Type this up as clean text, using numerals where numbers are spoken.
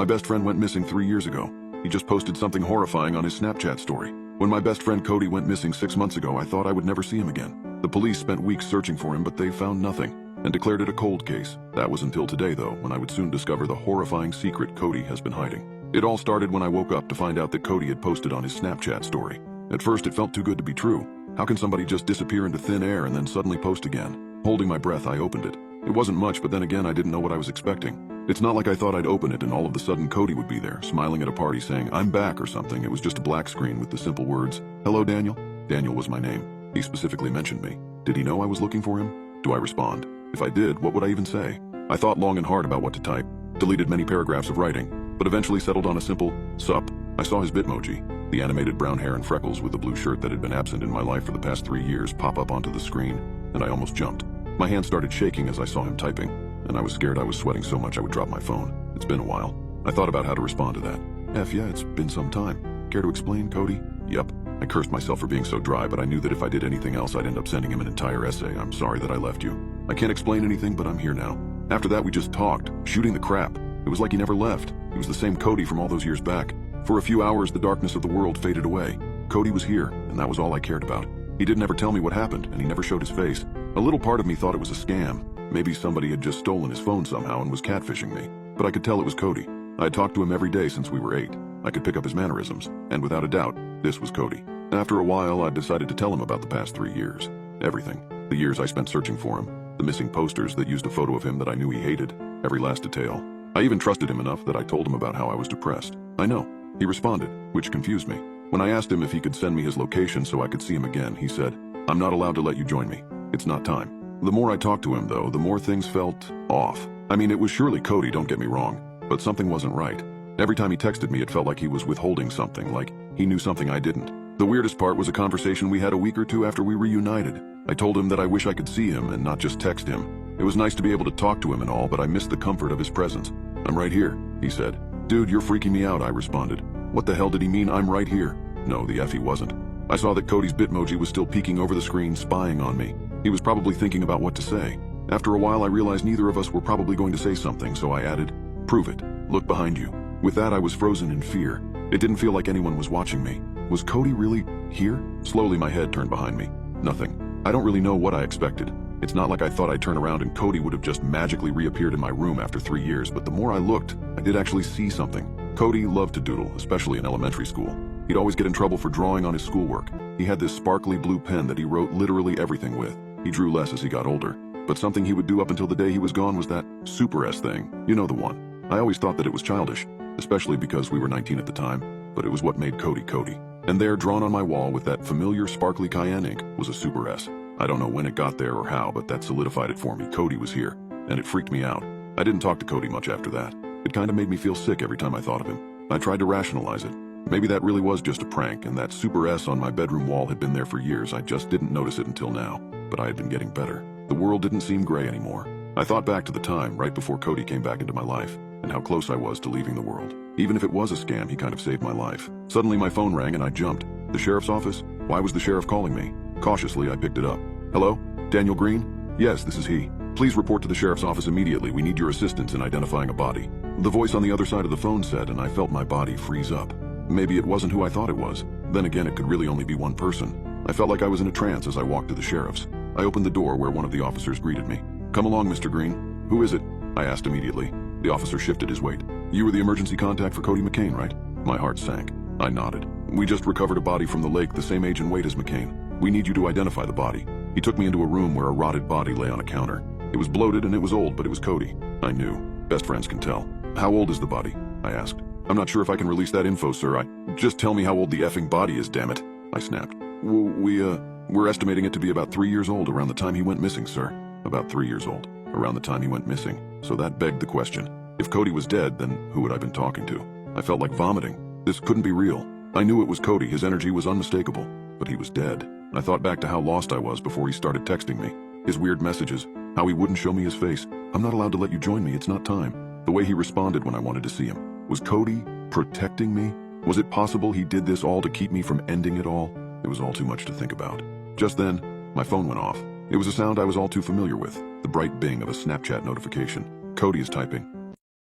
My best friend went missing 3 years ago. He just posted something horrifying on his Snapchat story. When my best friend Cody went missing 6 months ago, I thought I would never see him again. The police spent weeks searching for him, but they found nothing, and declared it a cold case. That was until today, though, when I would soon discover the horrifying secret Cody has been hiding. It all started when I woke up to find out that Cody had posted on his Snapchat story. At first, it felt too good to be true. How can somebody just disappear into thin air and then suddenly post again? Holding my breath, I opened it. It wasn't much, but then again, I didn't know what I was expecting. It's not like I thought I'd open it and all of a sudden Cody would be there, smiling at a party saying, "I'm back" or something. It was just a black screen with the simple words, "Hello, Daniel." Daniel was my name. He specifically mentioned me. Did he know I was looking for him? Do I respond? If I did, what would I even say? I thought long and hard about what to type, deleted many paragraphs of writing, but eventually settled on a simple, "Sup." I saw his Bitmoji, the animated brown hair and freckles with the blue shirt that had been absent in my life for the past 3 years, pop up onto the screen, and I almost jumped. My hand started shaking as I saw him typing, and I was scared I was sweating so much I would drop my phone. It's been a while. I thought about how to respond to that. Yeah, it's been some time. Care to explain, Cody? Yup. I cursed myself for being so dry, but I knew that if I did anything else, I'd end up sending him an entire essay. "I'm sorry that I left you. I can't explain anything, but I'm here now." After that, we just talked, shooting the crap. It was like he never left. He was the same Cody from all those years back. For a few hours, the darkness of the world faded away. Cody was here, and that was all I cared about. He didn't ever tell me what happened, and he never showed his face. A little part of me thought it was a scam. Maybe somebody had just stolen his phone somehow and was catfishing me. But I could tell it was Cody. I had talked to him every day since we were 8. I could pick up his mannerisms, and without a doubt, this was Cody. After a while, I decided to tell him about the past 3 years. Everything. The years I spent searching for him. The missing posters that used a photo of him that I knew he hated. Every last detail. I even trusted him enough that I told him about how I was depressed. I know. He responded, which confused me. When I asked him if he could send me his location so I could see him again, he said, "I'm not allowed to let you join me. It's not time." The more I talked to him, though, the more things felt off. I mean, it was surely Cody, don't get me wrong, but something wasn't right. Every time he texted me, it felt like he was withholding something, like he knew something I didn't. The weirdest part was a conversation we had a week or two after we reunited. I told him that I wish I could see him and not just text him. It was nice to be able to talk to him and all, but I missed the comfort of his presence. "I'm right here," he said. "Dude, you're freaking me out," I responded. What the hell did he mean, "I'm right here"? No, the F he wasn't. I saw that Cody's Bitmoji was still peeking over the screen, spying on me. He was probably thinking about what to say. After a while, I realized neither of us were probably going to say something, so I added, "Prove it. Look behind you." With that, I was frozen in fear. It didn't feel like anyone was watching me. Was Cody really here? Slowly, my head turned behind me. Nothing. I don't really know what I expected. It's not like I thought I'd turn around and Cody would have just magically reappeared in my room after 3 years, but the more I looked, I did actually see something. Cody loved to doodle, especially in elementary school. He'd always get in trouble for drawing on his schoolwork. He had this sparkly blue pen that he wrote literally everything with. He drew less as he got older. But something he would do up until the day he was gone was that Super S thing. You know the one. I always thought that it was childish, especially because we were 19 at the time, but it was what made Cody Cody. And there, drawn on my wall with that familiar sparkly cayenne ink, was a Super S. I don't know when it got there or how, but that solidified it for me. Cody was here, and it freaked me out. I didn't talk to Cody much after that. It kind of made me feel sick every time I thought of him. I tried to rationalize it. Maybe that really was just a prank, and that Super S on my bedroom wall had been there for years. I just didn't notice it until now, but I had been getting better. The world didn't seem gray anymore. I thought back to the time, right before Cody came back into my life, and how close I was to leaving the world. Even if it was a scam, he kind of saved my life. Suddenly my phone rang and I jumped. The sheriff's office? Why was the sheriff calling me? Cautiously, I picked it up. "Hello? Daniel Green? Yes, this is he. Please report to the sheriff's office immediately. We need your assistance in identifying a body." The voice on the other side of the phone said, and I felt my body freeze up. Maybe it wasn't who I thought it was. Then again, it could really only be one person. I felt like I was in a trance as I walked to the sheriff's. I opened the door where one of the officers greeted me. "Come along, Mr. Green." "Who is it?" I asked immediately. The officer shifted his weight. "You were the emergency contact for Cody McCain, right?" My heart sank. I nodded. "We just recovered a body from the lake the same age and weight as McCain. We need you to identify the body." He took me into a room where a rotted body lay on a counter. It was bloated and it was old, but it was Cody. I knew. Best friends can tell. "How old is the body?" I asked. "I'm not sure if I can release that info, sir. Just tell me how old the effing body is, damn it," I snapped. We're estimating it to be about 3 years old around the time he went missing, sir." About 3 years old, around the time he went missing. So that begged the question. If Cody was dead, then who had I been talking to? I felt like vomiting. This couldn't be real. I knew it was Cody. His energy was unmistakable. But he was dead. I thought back to how lost I was before he started texting me. His weird messages. How he wouldn't show me his face. "I'm not allowed to let you join me. It's not time." The way he responded when I wanted to see him. Was Cody protecting me? Was it possible he did this all to keep me from ending it all? It was all too much to think about. Just then, my phone went off. It was a sound I was all too familiar with. The bright bing of a Snapchat notification. Cody is typing.